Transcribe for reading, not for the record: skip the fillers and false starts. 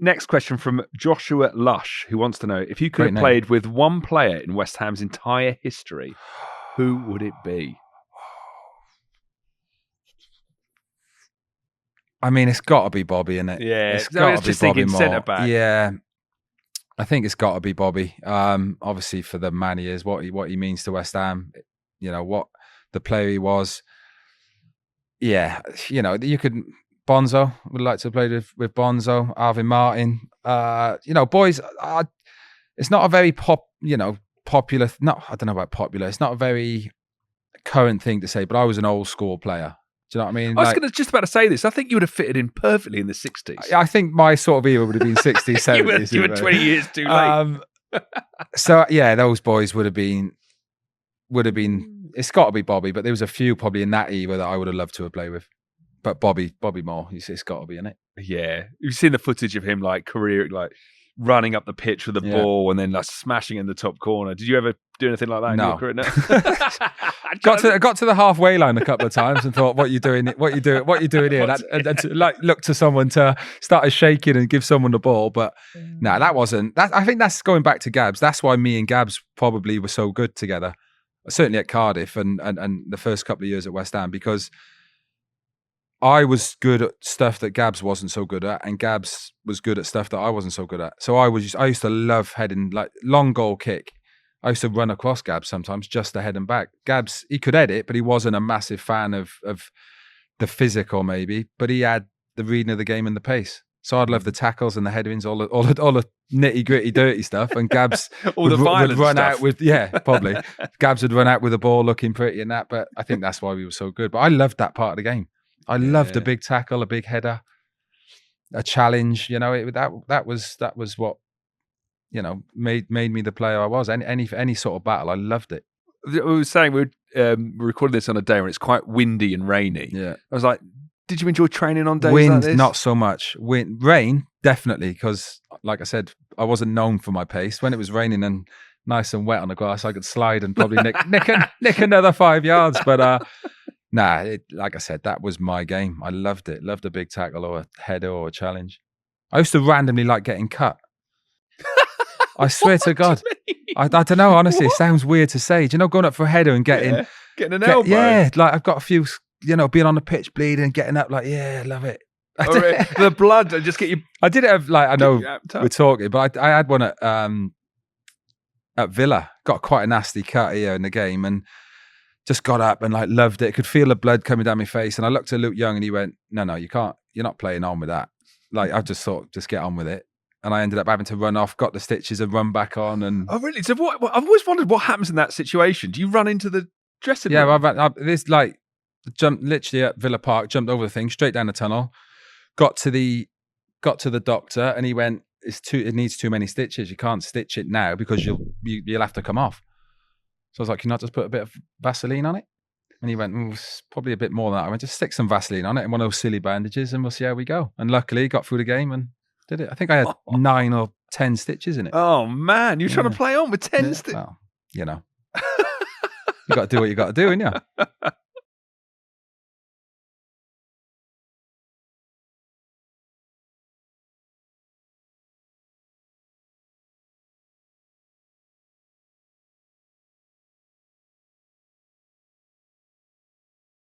Next question from Joshua Lush, who wants to know, if you could have played with one player in West Ham's entire history, who would it be? I mean, it's got to be Bobby, isn't it? Yeah, it's got to be just Bobby thinking centre back. Yeah, I think it's got to be Bobby. Obviously, for the man he is, what he means to West Ham, what the player he was. Yeah, you could. Bonzo would like to have played with Bonzo, Alvin Martin. Boys. It's not a very popular. No, I don't know about popular. It's not a very current thing to say, but I was an old school player. Do you know what I mean? I was just about to say this. I think you would have fitted in perfectly in the 60s. I think my sort of era would have been 60s, 70s. you were 20 years too late. So, yeah, those boys would have been, it's got to be Bobby, but there was a few probably in that era that I would have loved to have played with. But Bobby Moore, it's got to be, innit? Yeah. You've seen the footage of him running up the pitch with the ball and then smashing in the top corner. Did you ever do anything like that in your career? No. got to the halfway line a couple of times and thought, what are you doing here? And to, look to someone to start shaking and give someone the ball. But no, that wasn't. I think that's going back to Gabs. That's why me and Gabs probably were so good together. Certainly at Cardiff and the first couple of years at West Ham, because I was good at stuff that Gabs wasn't so good at, and Gabs was good at stuff that I wasn't so good at. So I used to love heading, like long goal kick. I used to run across Gabs sometimes just to head him back. Gabs, he could head it, but he wasn't a massive fan of the physical maybe, but he had the reading of the game and the pace. So I'd love the tackles and the headings, all the nitty gritty, dirty stuff. And Gabs would run stuff. out with, probably. Gabs would run out with the ball looking pretty and that. But I think that's why we were so good. But I loved that part of the game. I loved a big tackle, a big header, a challenge. That was what made me the player I was. Any sort of battle, I loved it. We were saying we're recording this on a day when it's quite windy and rainy. Yeah, I was like, did you enjoy training on days Wind, like this? Not so much. Rain, definitely, because like I said, I wasn't known for my pace. When it was raining and nice and wet on the grass, I could slide and probably nick another 5 yards. But like I said, that was my game. I loved it. Loved a big tackle or a header or a challenge. I used to randomly like getting cut. I swear to God. I don't know, honestly. It sounds weird to say. Do you know, going up for a header and getting an elbow? Yeah, like I've got a few, being on the pitch bleeding and getting up, like, yeah, love it. The blood, just get you. I did it, I know we're talking, but I had one at Villa. Got quite a nasty cut here in the game and just got up and loved it. Could feel the blood coming down my face. And I looked at Luke Young and he went, no, you can't. You're not playing on with that. I just thought, just get on with it. And I ended up having to run off, got the stitches and run back on. And oh, really? So I've always wondered what happens in that situation. Do you run into the dressing room? Yeah, this jumped literally at Villa Park, jumped over the thing, straight down the tunnel, got to the doctor, and he went, it needs too many stitches. You can't stitch it now because you'll have to come off. So I was like, can you not just put a bit of Vaseline on it? And he went, it's probably a bit more than that. I went, just stick some Vaseline on it and one of those silly bandages and we'll see how we go. And luckily got through the game and did it. I think I had 9 or 10 stitches in it. Oh man, you're trying to play on with 10 stitches. Well, you got to do what you got to do, ain't you?